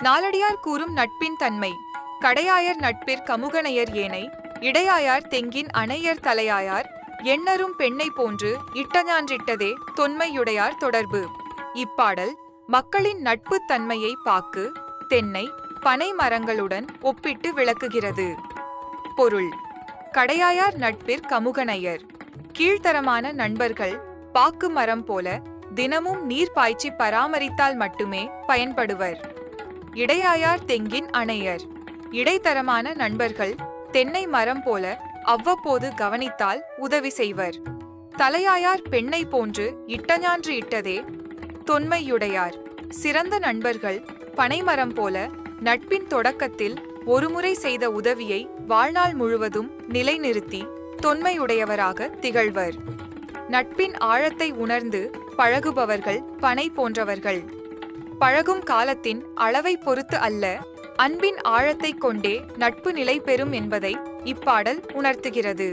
நாலடியார் கூறும் நட்பின் தன்மை. கடையாயர் நட்பிற் கமுகனையர் ஏனை, இடையாயார் தெங்கின் அணையர் தலையாயார், எண்ணரும் பெண்ணை போன்று இட்டஞான்றிட்டதே தொன்மையுடையார் தொடர்பு. இப்பாடல் மக்களின் நட்புத் தன்மையை பாக்கு, தென்னை, பனை மரங்களுடன் ஒப்பிட்டு விளக்குகிறது. பொருள்: கடையாயார் நட்பிற் கமுகனையர். கீழ்த்தரமான நண்பர்கள் பாக்கு மரம் போல தினமும் நீர் பாய்ச்சி பராமரித்தால் மட்டுமே பயன்படுவர். இடையாயார் தெங்கின் அணையர். இடைத்தரமான நண்பர்கள் தென்னை மரம் போல அவ்வப்போது கவனித்தால் உதவி செய்வர். தலையாயார் பெண்ணை போன்று இட்டஞான்று இட்டதே தொன்மையுடையார். சிறந்த நண்பர்கள் பனைமரம் போல நட்பின் தொடக்கத்தில் ஒருமுறை செய்த உதவியை வாழ்நாள் முழுவதும் நிலைநிறுத்தி தொன்மையுடையவராக திகழ்வர். நட்பின் ஆழத்தை உணர்ந்து பழகுபவர்கள் பனை போன்றவர்கள். பழகும் காலத்தின் அளவை பொறுத்து அல்ல, அன்பின் ஆழத்தைக் கொண்டே நட்பு நிலை பெறும் என்பதை இப்பாடல் உணர்த்துகிறது.